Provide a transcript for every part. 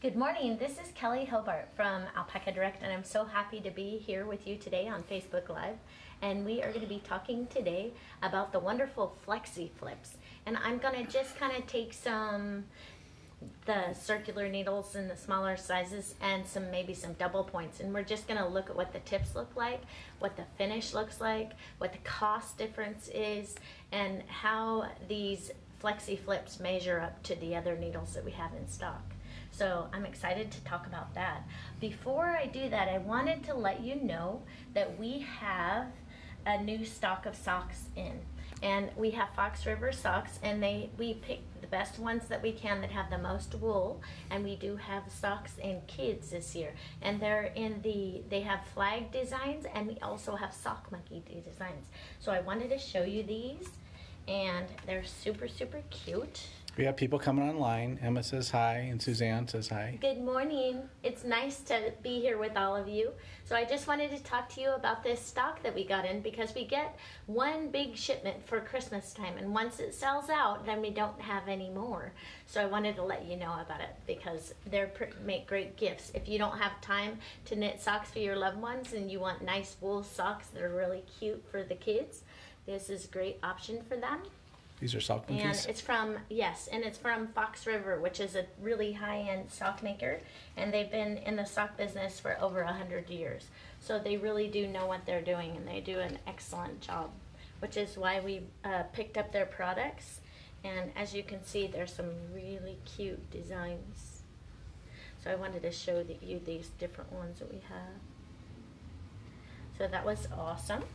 Good morning, this is Kelley Hobart from Alpaca Direct, and I'm so happy to be here with you today on Facebook Live. And we are going to be talking today about the wonderful Flexiflips. And I'm going to just kind of take the circular needles in the smaller sizes and maybe some double points, and we're just going to look at what the tips look like, what the finish looks like, what the cost difference is, and how these Flexiflips measure up to the other needles that we have in stock. So I'm excited to talk about that. Before I do that, I wanted to let you know that we have a new stock of socks in. And we have Fox River socks, and we pick the best ones that we can that have the most wool. And we do have socks in kids this year. And they have flag designs, and we also have sock monkey designs. So I wanted to show you these, and they're super, super cute. We have people coming online. Emma says hi, and Suzanne says hi. Good morning. It's nice to be here with all of you. So I just wanted to talk to you about this stock that we got in, because we get one big shipment for Christmas time, and once it sells out, then we don't have any more. So I wanted to let you know about it, because they make great gifts. If you don't have time to knit socks for your loved ones and you want nice wool socks that are really cute for the kids, this is a great option for them. These are sock monkeys? And it's from, yes, and it's from Fox River, which is a really high-end sock maker, and they've been in the sock business for over 100 years. So they really do know what they're doing, and they do an excellent job, which is why we picked up their products. And as you can see, there's some really cute designs. So I wanted to show you these different ones that we have. So that was awesome.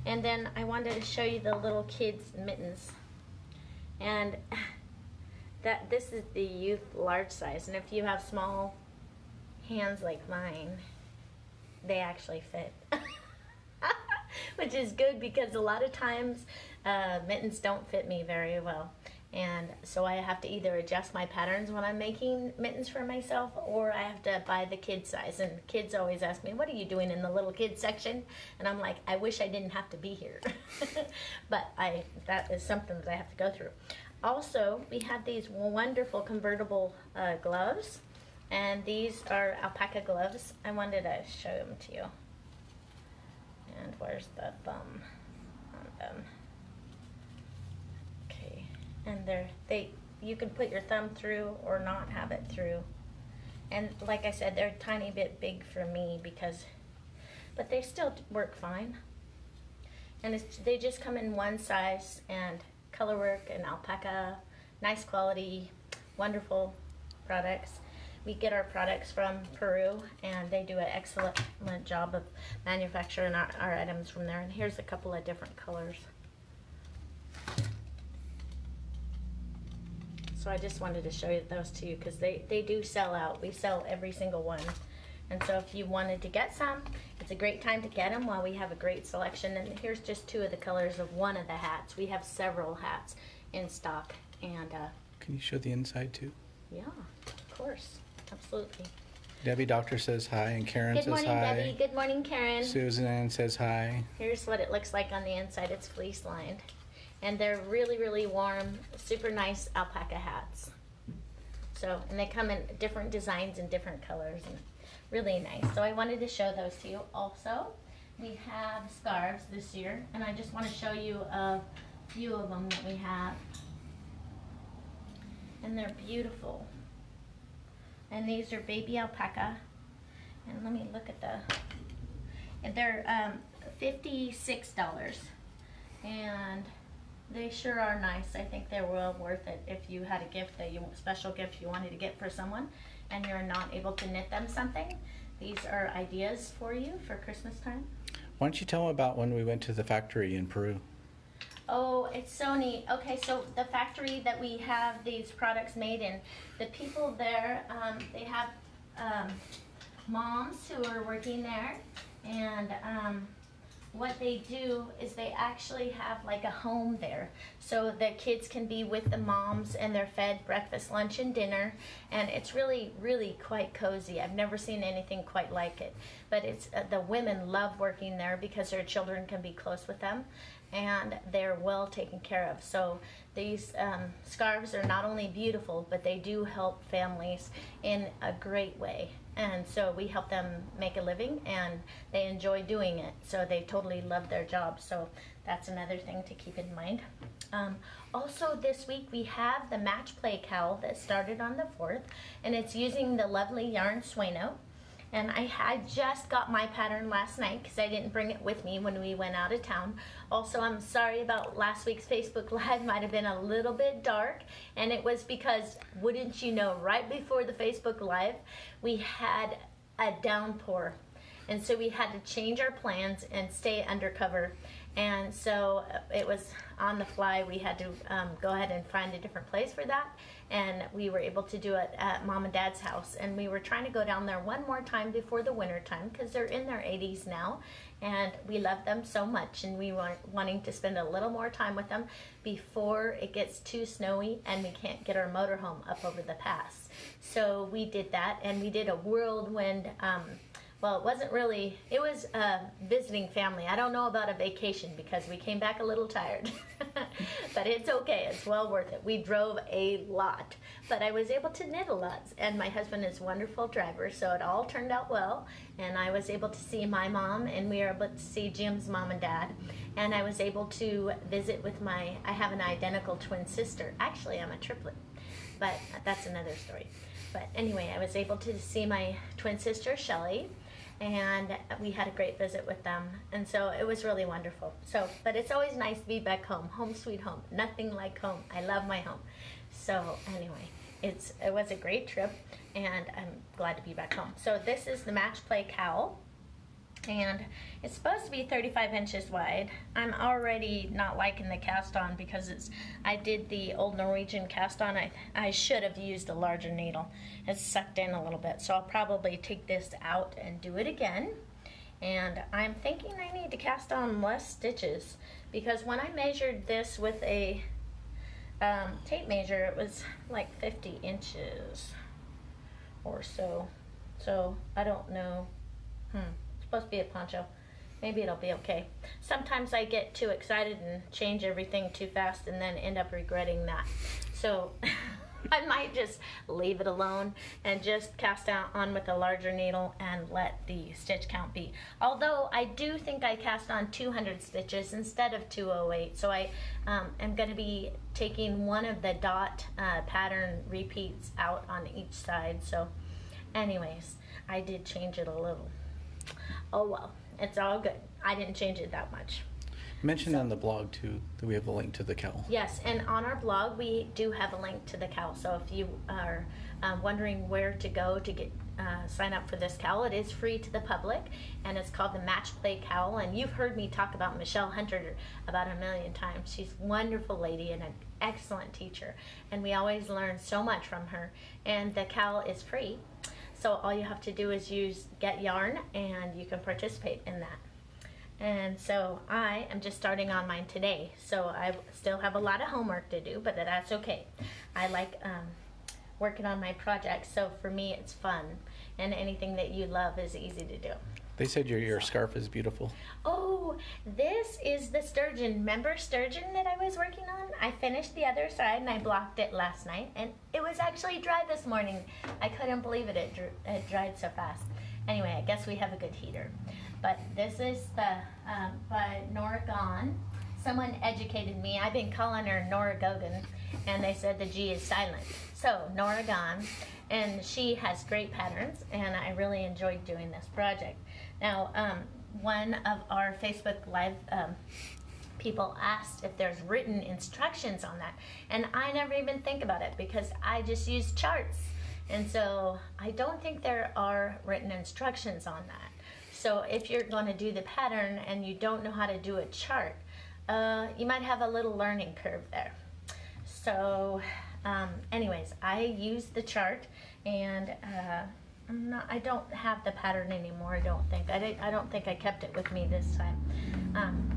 And then I wanted to show you the little kids' mittens. And this is the youth large size, and if you have small hands like mine, they actually fit. Which is good, because a lot of times mittens don't fit me very well, and so I have to either adjust my patterns when I'm making mittens for myself, or I have to buy the kid size. And kids always ask me, what are you doing in the little kids section? And I'm like, I wish I didn't have to be here. But that is something that I have to go through. Also, we have these wonderful convertible gloves, and these are alpaca gloves. I wanted to show them to you. And where's the thumb on them? Okay, and you can put your thumb through or not have it through. And like I said, they're a tiny bit big for me, but they still work fine. And they just come in one size, and color work and alpaca, nice quality, wonderful products. We get our products from Peru, and they do an excellent job of manufacturing our items from there. And here's a couple of different colors. So I just wanted to show you those to you, because they do sell out. We sell every single one. And so if you wanted to get some, it's a great time to get them while we have a great selection. And here's just two of the colors of one of the hats. We have several hats in stock. And can you show the inside too? Yeah, of course. Absolutely. Debbie Doctor says hi, and Karen says hi. Good morning, Debbie. Good morning, Karen. Suzanne says hi. Here's what it looks like on the inside. It's fleece lined. And they're really, really warm, super nice alpaca hats. So, and they come in different designs and different colors, and really nice. So I wanted to show those to you. Also, we have scarves this year, and I just want to show you a few of them that we have. And they're beautiful. And these are baby alpaca. And let me look at and they're $56. And they sure are nice. I think they're well worth it if you had a gift special gift you wanted to get for someone, and you're not able to knit them something. These are ideas for you for Christmas time. Why don't you tell them about when we went to the factory in Peru? Oh, it's so neat. Okay, so the factory that we have these products made in, the people there, they have moms who are working there, and what they do is they actually have like a home there, so the kids can be with the moms and they're fed breakfast, lunch, and dinner, and it's really, really quite cozy. I've never seen anything quite like it, but it's the women love working there because their children can be close with them, and they're well taken care of. So these scarves are not only beautiful, but they do help families in a great way. And so we help them make a living, and they enjoy doing it. So they totally love their job. So that's another thing to keep in mind. Also this week we have the match play cowl that started on the 4th, and it's using the lovely yarn Sueno. And I had just got my pattern last night because I didn't bring it with me when we went out of town. Also, I'm sorry about last week's Facebook Live. Might have been a little bit dark, and it was because, wouldn't you know, right before the Facebook Live, we had a downpour. And so we had to change our plans and stay undercover. And so it was on the fly. We had to go ahead and find a different place for that. And we were able to do it at Mom and Dad's house. And we were trying to go down there one more time before the winter time because they're in their 80s now. And we love them so much. And we were wanting to spend a little more time with them before it gets too snowy and we can't get our motorhome up over the pass. So we did that, and we did a whirlwind well, it wasn't really, it was visiting family. I don't know about a vacation because we came back a little tired. But it's okay, it's well worth it. We drove a lot, but I was able to knit a lot. And my husband is a wonderful driver, so it all turned out well. And I was able to see my mom, and we were able to see Jim's mom and dad. And I was able to visit with I have an identical twin sister. Actually, I'm a triplet, but that's another story. But anyway, I was able to see my twin sister, Shelley, and we had a great visit with them, and so it was really wonderful. So, but it's always nice to be back home. Home sweet home. Nothing like home. I love my home. So anyway, it was a great trip, and I'm glad to be back home. So this is the match play cowl, and it's supposed to be 35 inches wide. I'm already not liking the cast on because I did the old Norwegian cast on. I should have used a larger needle. It's sucked in a little bit, so I'll probably take this out and do it again. And I'm thinking I need to cast on less stitches because when I measured this with a tape measure, it was like 50 inches or so. So I don't know. Supposed to be a poncho. Maybe it'll be okay. Sometimes I get too excited and change everything too fast and then end up regretting that. So I might just leave it alone and just cast on with a larger needle and let the stitch count be. Although I do think I cast on 200 stitches instead of 208. So I am going to be taking one of the dot pattern repeats out on each side. So anyways, I did change it a little. Oh well, it's all good. I didn't change it that much. Mentioned on the blog too that we have a link to the cowl. Yes, and on our blog we do have a link to the cowl. So if you are wondering where to go to get sign up for this cowl, it is free to the public, and it's called the Match Play Cowl. And you've heard me talk about Michelle Hunter about 1,000,000 times. She's a wonderful lady and an excellent teacher, and we always learn so much from her. And the cowl is free. So all you have to do is get yarn, and you can participate in that. And so I am just starting on mine today. So I still have a lot of homework to do, but that's okay. I like working on my projects, so for me it's fun. And anything that you love is easy to do. They said your scarf is beautiful. Oh, this is the sturgeon. Remember sturgeon that I was working on? I finished the other side and I blocked it last night, and it was actually dry this morning. I couldn't believe it. It dried so fast. Anyway, I guess we have a good heater. But this is by Nora Gahn. Someone educated me. I've been calling her Nora Gogan, and they said the G is silent. So Nora Gahn, and she has great patterns, and I really enjoyed doing this project. Now, one of our Facebook Live people asked if there's written instructions on that, and I never even think about it because I just use charts, and so I don't think there are written instructions on that. So if you're going to do the pattern and you don't know how to do a chart, you might have a little learning curve there. So anyways, I used the chart, and I don't have the pattern anymore. I don't think. I don't think I kept it with me this time.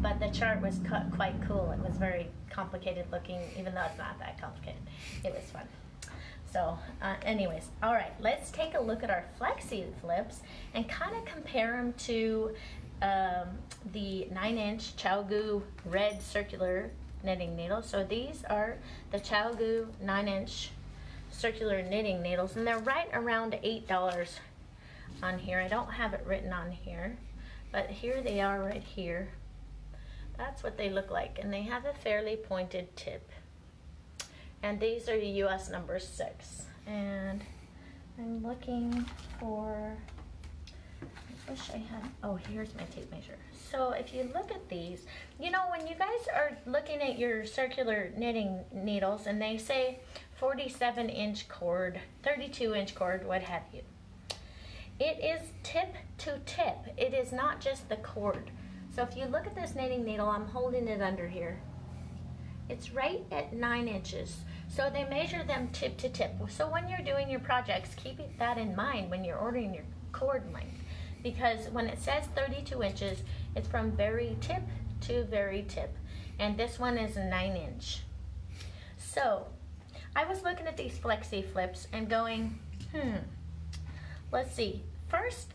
But the chart was quite cool. It was very complicated looking, even though it's not that complicated. It was fun. So, anyways, all right. Let's take a look at our Flexiflips and kind of compare them to the 9-inch ChiaoGoo red circular knitting needles. So these are the ChiaoGoo 9-inch circular knitting needles, and they're right around $8 on here. I don't have it written on here, but here they are right here. That's what they look like, and they have a fairly pointed tip. And these are US number 6. And I'm looking for, I wish I had, oh, here's my tape measure. So if you look at these, you know, when you guys are looking at your circular knitting needles and they say 47-inch cord, 32-inch cord, what have you, it is tip to tip. It is not just the cord. So if you look at this knitting needle, I'm holding it under here. It's right at 9 inches. So they measure them tip to tip. So when you're doing your projects, keep that in mind when you're ordering your cord length. Because when it says 32 inches, it's from very tip to very tip. And this one is a 9-inch. So I was looking at these Flexiflips and going, let's see. First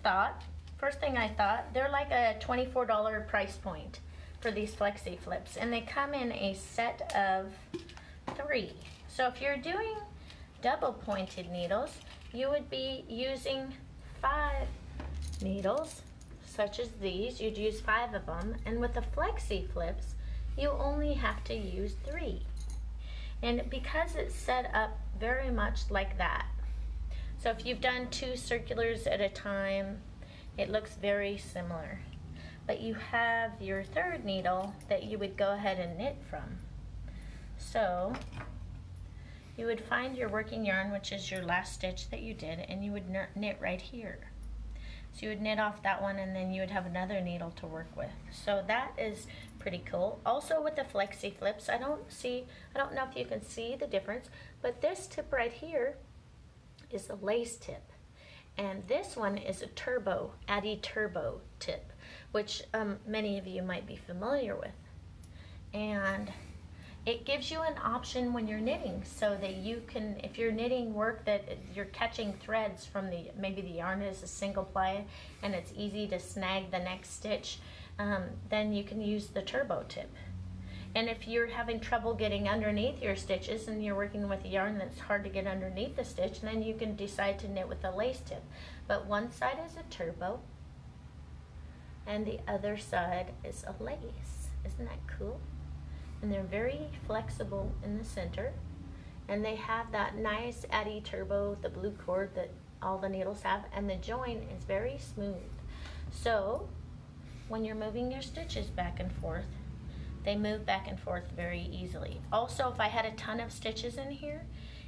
thing I thought, they're like a $24 price point for these Flexiflips. And they come in a set of 3. So if you're doing double pointed needles, you would be using 5 needles, such as these. You'd use 5 of them, and with the Flexiflips, you only have to use 3. And because it's set up very much like that, so if you've done 2 circulars at a time, it looks very similar. But you have your 3rd needle that you would go ahead and knit from. So you would find your working yarn, which is your last stitch that you did, and you would knit right here. So you would knit off that one, and then you would have another needle to work with. So that is pretty cool. Also with the Flexiflips, I don't know if you can see the difference, but this tip right here is a lace tip. And this one is a turbo, Addi Turbo tip, which many of you might be familiar with. And it gives you an option when you're knitting, so that you can, if you're knitting work that you're catching threads from maybe the yarn is a single ply and it's easy to snag the next stitch, then you can use the turbo tip. And if you're having trouble getting underneath your stitches and you're working with a yarn that's hard to get underneath the stitch, then you can decide to knit with a lace tip. But one side is a turbo and the other side is a lace. Isn't that cool? And they're very flexible in the center, and they have that nice Addi Turbo, the blue cord that all the needles have, and the join is very smooth. So when you're moving your stitches back and forth, they move back and forth very easily. Also, if I had a ton of stitches in here,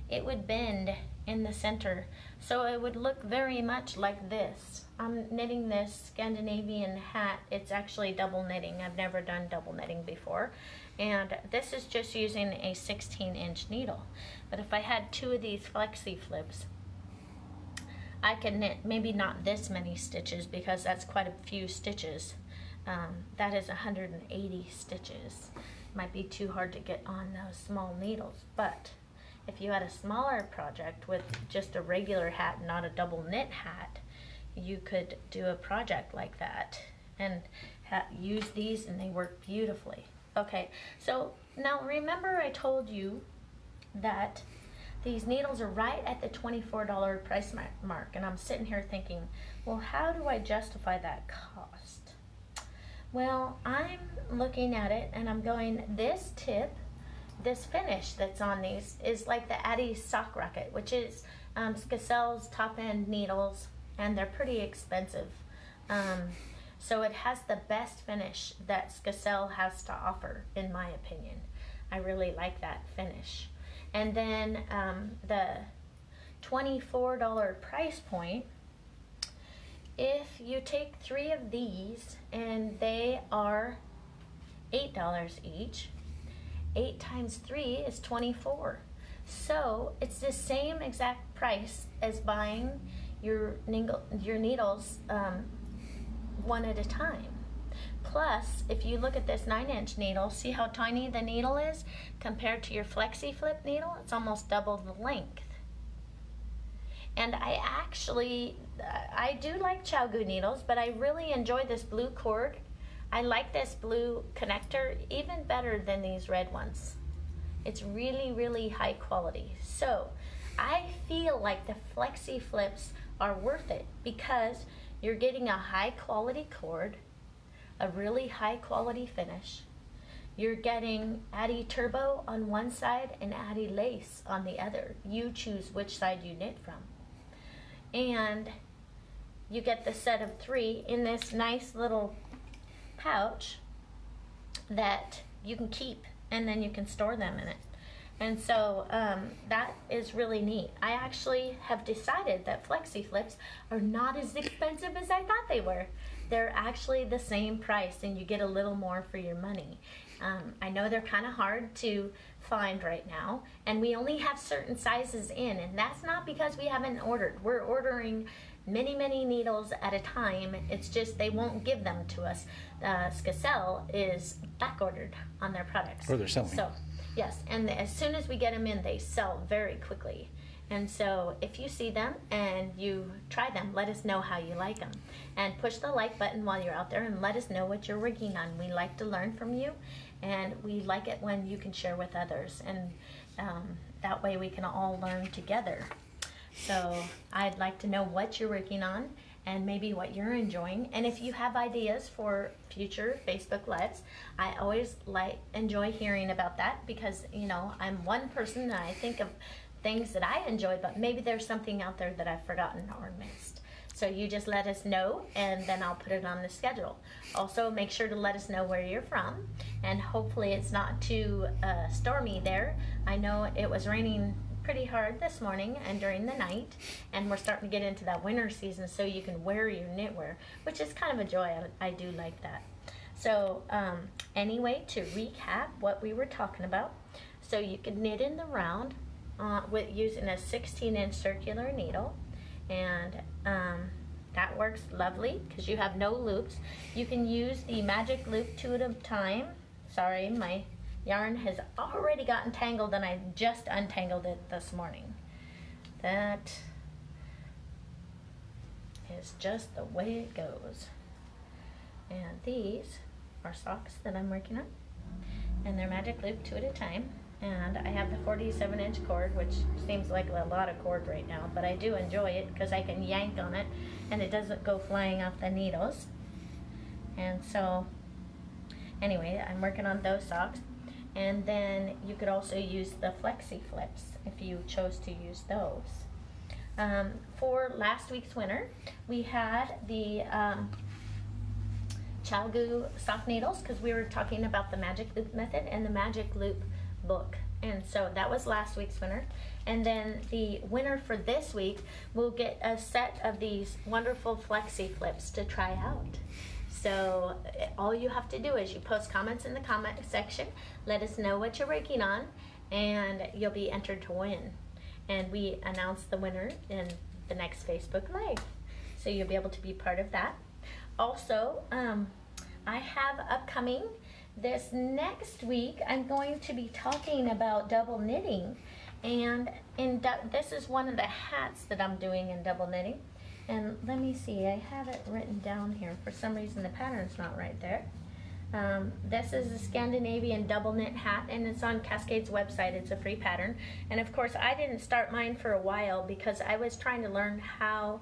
it would bend in the center, so it would look very much like this. I'm knitting this Scandinavian hat. It's actually double knitting. I've never done double knitting before. And this is just using a 16-inch needle. But if I had 2 of these Flexiflips, I could knit maybe not this many stitches, because that's quite a few stitches. That is 180 stitches. Might be too hard to get on those small needles. But if you had a smaller project with just a regular hat, not a double knit hat, you could do a project like that and use these, and they work beautifully. Okay, so now remember I told you that these needles are right at the $24 price mark, and I'm sitting here thinking, well, how do I justify that cost? Well, I'm looking at it and I'm going, this tip, this finish that's on these is like the Addi Sock Rocket, which is Skacell's top end needles, and they're pretty expensive. So it has the best finish that Skacell has to offer, in my opinion. I really like that finish. And then the $24 price point, if you take 3 of these, and they are $8 each, 8 times 3 is 24. So it's the same exact price as buying your needles one at a time. Plus, if you look at this 9-inch needle, see how tiny the needle is compared to your Flexiflip needle? It's almost double the length. And I do like ChiaoGoo needles, but I really enjoy this blue cord. I like this blue connector even better than these red ones. It's really, really high quality. So I feel like the Flexiflips are worth it because you're getting a high quality cord, a really high quality finish. You're getting Addi Turbo on one side and Addi Lace on the other. You choose which side you knit from. And you get the set of 3 in this nice little pouch that you can keep, and then you can store them in it. And so that is really neat. I actually have decided that Flexiflips are not as expensive as I thought they were. They're actually the same price, and you get a little more for your money. I know they're kind of hard to find right now, and we only have certain sizes in, and that's not because we haven't ordered. We're ordering many, many needles at a time. It's just they won't give them to us. Skacel is back ordered on their products. Or they're selling. So, yes, and as soon as we get them in, they sell very quickly. And so if you see them and you try them, let us know how you like them. And push the like button while you're out there and let us know what you're working on. We like to learn from you, and we like it when you can share with others. And that way we can all learn together. So I'd like to know what you're working on and maybe what you're enjoying. And if you have ideas for future Facebook Lives, I always enjoy hearing about that because, you know, I'm one person and I think of things that I enjoy, but maybe there's something out there that I've forgotten or missed. So you just let us know, and then I'll put it on the schedule. Also, make sure to let us know where you're from, and hopefully it's not too stormy there. I know it was raining pretty hard this morning and during the night, and we're starting to get into that winter season, so you can wear your knitwear, which is kind of a joy. I do like that. So anyway, to recap what we were talking about, so you can knit in the round with using a 16-inch circular needle, and that works lovely because you have no loops. You can use the magic loop 2 at a time. Sorry, my yarn has already gotten tangled and I just untangled it this morning. That is just the way it goes. And these are socks that I'm working on, and they're magic loop 2 at a time. And I have the 47-inch cord, which seems like a lot of cord right now, but I do enjoy it because I can yank on it and it doesn't go flying off the needles. And so anyway, I'm working on those socks. And then you could also use the Flexiflips if you chose to use those. For last week's winner, we had the ChiaoGoo soft needles because we were talking about the magic loop method and the magic loop book, and so that was last week's winner. And then the winner for this week will get a set of these wonderful Flexiflips to try out. So all you have to do is you post comments in the comment section, let us know what you're working on, and you'll be entered to win. And we announce the winner in the next Facebook Live, so you'll be able to be part of that. Also, I have upcoming this next week, I'm going to be talking about double knitting, and this is one of the hats that I'm doing in double knitting. And let me see, I have it written down here. For some reason the pattern's not right there. This is a Scandinavian double knit hat, and it's on Cascade's website. It's a free pattern. And of course I didn't start mine for a while because I was trying to learn how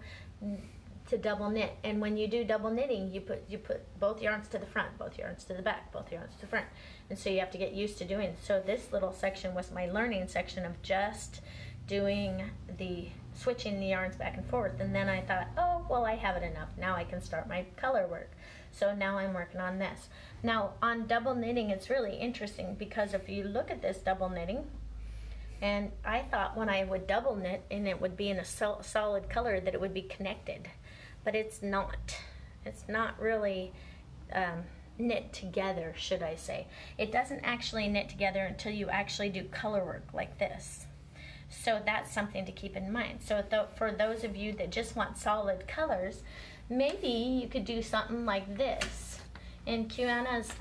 to double knit. And when you do double knitting, you put both yarns to the front, both yarns to the back, both yarns to the front, and so you have to get used to doing. So this little section was my learning section of just doing the switching the yarns back and forth. And then I thought, oh well, I have it enough, now I can start my color work. So now I'm working on this. Now on double knitting, it's really interesting because if you look at this double knitting, and I thought when I would double knit and it would be in a solid color that it would be connected. But it's not. It's not really knit together, should I say. It doesn't actually knit together until you actually do color work like this. So that's something to keep in mind. So for those of you that just want solid colors, maybe you could do something like this. In Kiana's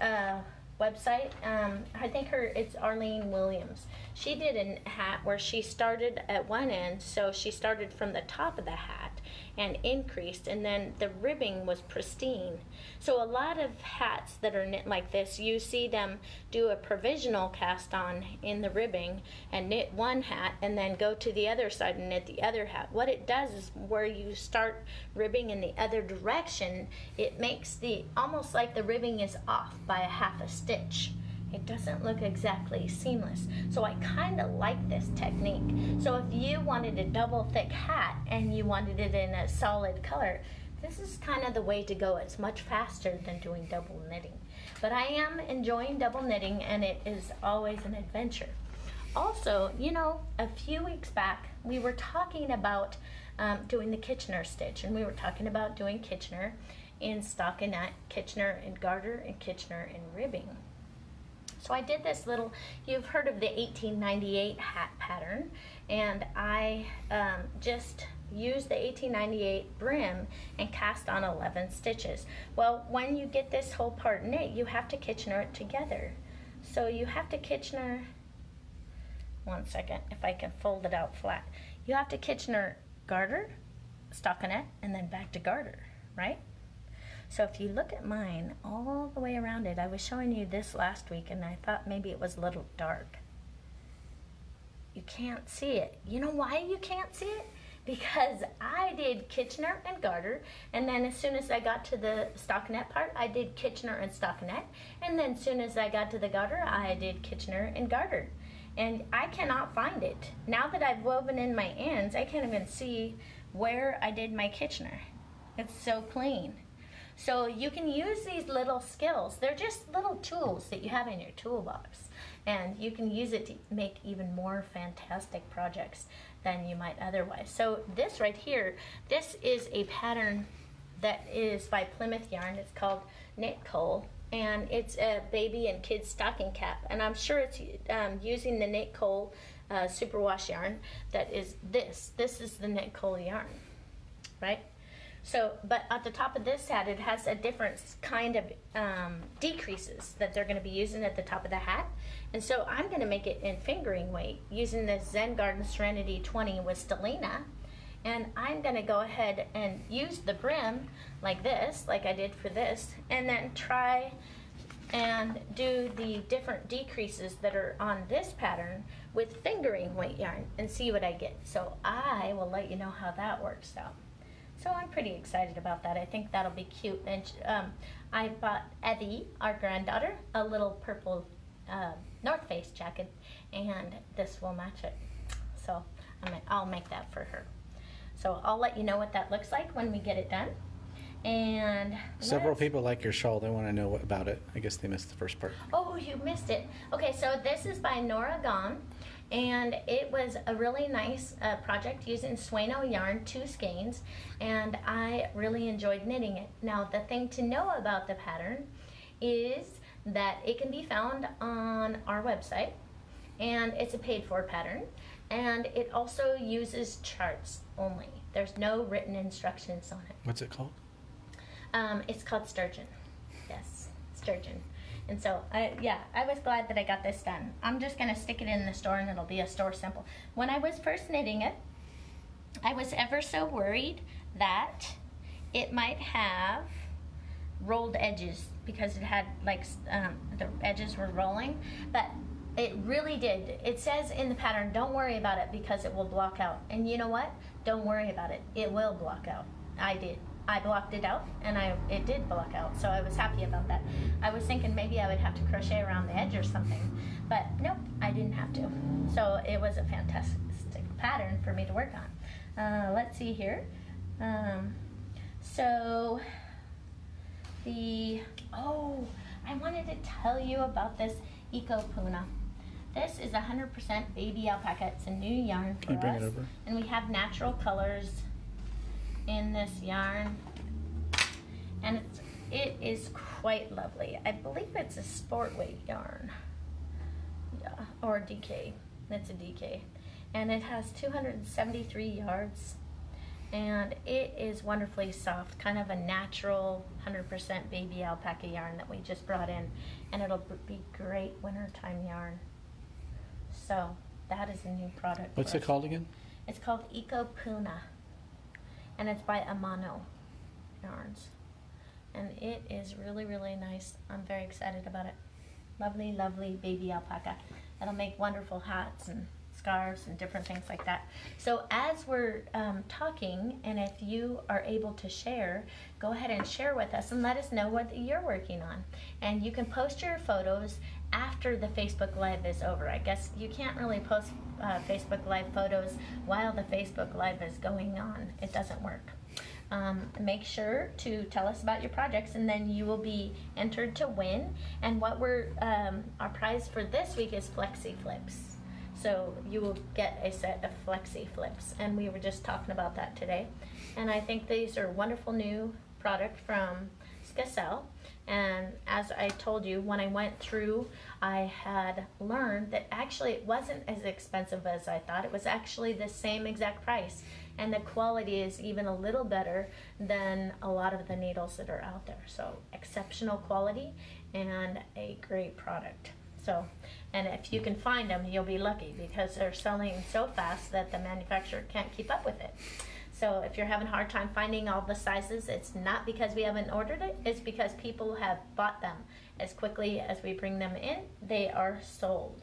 website, I think it's Arlene Williams. She did a hat where she started at one end, so she started from the top of the hat and increased, and then the ribbing was pristine. So a lot of hats that are knit like this, you see them do a provisional cast on in the ribbing and knit one hat and then go to the other side and knit the other hat. What it does is where you start ribbing in the other direction, it makes almost like the ribbing is off by a half a stitch. It doesn't look exactly seamless. So I kind of like this technique. So if you wanted a double thick hat and you wanted it in a solid color, this is kind of the way to go. It's much faster than doing double knitting. But I am enjoying double knitting, and it is always an adventure. Also, you know, a few weeks back, we were talking about doing the Kitchener stitch, and we were talking about doing Kitchener in stockinette, Kitchener in garter, and Kitchener in ribbing. So I did this little, you've heard of the 1898 hat pattern, and I just used the 1898 brim and cast on 11 stitches. Well, when you get this whole part knit, you have to Kitchener it together. So you have to Kitchener, one second, if I can fold it out flat. You have to Kitchener garter, stockinette, and then back to garter, right? So if you look at mine all the way around it, I was showing you this last week and I thought maybe it was a little dark. You can't see it. You know why you can't see it? Because I did Kitchener and garter, and then as soon as I got to the stockinette part, I did Kitchener and stockinette, and then as soon as I got to the garter, I did Kitchener and garter. And I cannot find it. Now that I've woven in my ends, I can't even see where I did my Kitchener. It's so clean. So you can use these little skills. They're just little tools that you have in your toolbox, and you can use it to make even more fantastic projects than you might otherwise. So this right here, this is a pattern that is by Plymouth Yarn. It's called Knit Cole, and it's a baby and kids stocking cap, and I'm sure it's using the Knit Cole superwash yarn that is this. This is the Knit Cole yarn, right? So, but at the top of this hat, it has a different kind of decreases that they're going to be using at the top of the hat. And so I'm going to make it in fingering weight using this Zen Garden Serenity 20 with Stellina. And I'm going to go ahead and use the brim like this, like I did for this, and then try and do the different decreases that are on this pattern with fingering weight yarn and see what I get. So I will let you know how that works out. So I'm pretty excited about that. I think that'll be cute. And I bought Addi, our granddaughter, a little purple North Face jacket, and this will match it. So I'll make that for her. So I'll let you know what that looks like when we get it done. And several people like your shawl. They want to know about it. I guess they missed the first part. Oh, you missed it. Okay, so this is by Nora Gahn, and it was a really nice project using Sueno yarn, 2 skeins, and I really enjoyed knitting it. Now, the thing to know about the pattern is that it can be found on our website, and it's a paid-for pattern, and it also uses charts only. There's no written instructions on it. What's it called? It's called Sturgeon. Yes, Sturgeon. And so, I was glad that I got this done. I'm just going to stick it in the store, and it'll be a store symbol. When I was first knitting it, I was ever so worried that it might have rolled edges because it had, like, the edges were rolling, but it really did. It says in the pattern, don't worry about it because it will block out. And you know what? Don't worry about it. It will block out. I did. I blocked it out, and it did block out, so I was happy about that. I was thinking maybe I would have to crochet around the edge or something, but nope, I didn't have to. So it was a fantastic pattern for me to work on. Let's see here. I wanted to tell you about this Eco Puna. This is 100% baby alpaca. It's a new yarn for Can you bring us, it over? and we have natural colors in this yarn, and it is quite lovely. I believe it's a sport weight yarn, yeah, or DK. It's a DK, and it has 273 yards, and it is wonderfully soft, kind of a natural 100% baby alpaca yarn that we just brought in, and it'll be great wintertime yarn. So that is a new product. What's it called again? It's called Eco Puna, and it's by Amano Yarns, and it is really, really nice. I'm very excited about it. Lovely, lovely baby alpaca. It'll make wonderful hats and scarves and different things like that. So as we're talking, and if you are able to share, go ahead and share with us and let us know what you're working on. And you can post your photos after the Facebook Live is over. I guess you can't really post Facebook Live photos while the Facebook Live is going on. It doesn't work. Make sure to tell us about your projects, and then you will be entered to win. And what our prize for this week is Flexiflips. So you will get a set of Flexiflips, and we were just talking about that today. And I think these are wonderful new product from Skacel. And as I told you, when I went through, I had learned that actually it wasn't as expensive as I thought. It was actually the same exact price, and the quality is even a little better than a lot of the needles that are out there. So exceptional quality and a great product. So, and if you can find them, you'll be lucky, because they're selling so fast that the manufacturer can't keep up with it. So if you're having a hard time finding all the sizes, it's not because we haven't ordered it, it's because people have bought them. As quickly as we bring them in, they are sold.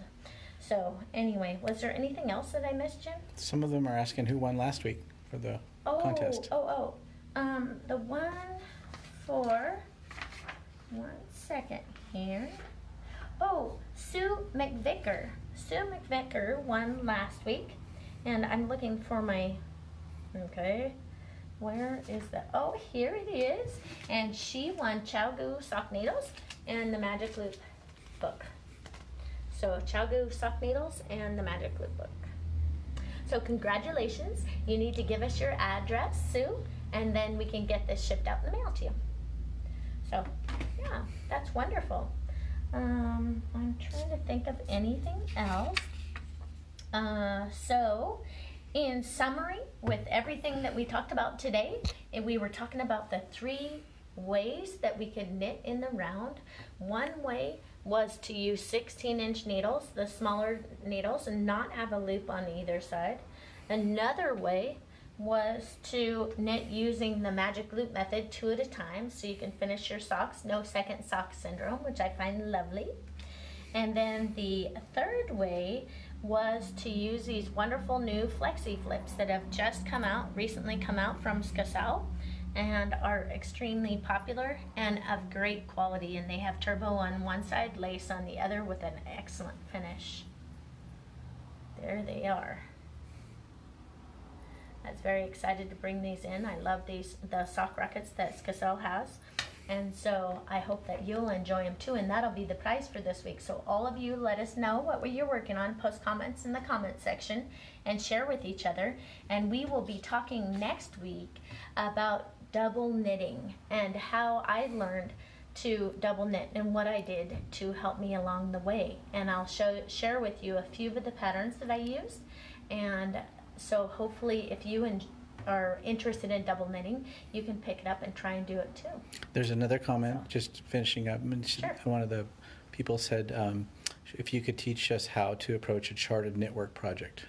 So anyway, was there anything else that I missed, Jim? Some of them are asking who won last week for the contest. The one for, 1 second here. Oh, Sue McVicker. Sue McVicker won last week, and I'm looking for my, okay, where is that? Oh, here it is. And she won Chalgu sock needles and the Magic Loop book. So Chalgu sock needles and the Magic Loop book. So congratulations. You need to give us your address, Sue, and then we can get this shipped out in the mail to you. So yeah, that's wonderful. I'm trying to think of anything else. So in summary, with everything that we talked about today, we were talking about the 3 ways that we could knit in the round. One way was to use 16-inch needles, the smaller needles, and not have a loop on either side. Another way was to knit using the Magic Loop method 2 at a time, so you can finish your socks, no second sock syndrome, which I find lovely. And then the third way was to use these wonderful new Flexiflips that have just recently come out from Skacel, and are extremely popular and of great quality. And they have turbo on one side, lace on the other, with an excellent finish. There they are. I was very excited to bring these in. I love the sock rockets that Skacel has. And so I hope that you'll enjoy them too, and that'll be the prize for this week. So all of you, let us know what you're working on. Post comments in the comment section and share with each other. And we will be talking next week about double knitting and how I learned to double knit and what I did to help me along the way. And I'll share with you a few of the patterns that I used. And so hopefully if you are interested in double knitting, you can pick it up and try and do it too. There's another comment, just finishing up. Sure. One of the people said if you could teach us how to approach a charted knitwork project.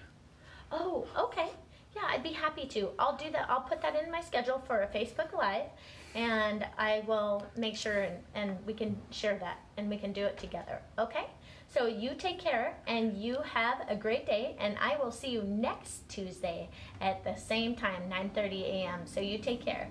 Oh, okay. Yeah, I'd be happy to. I'll do that. I'll put that in my schedule for a Facebook Live, and I will make sure and we can share that and we can do it together. Okay? So you take care and you have a great day, and I will see you next Tuesday at the same time, 9:30 a.m. So you take care.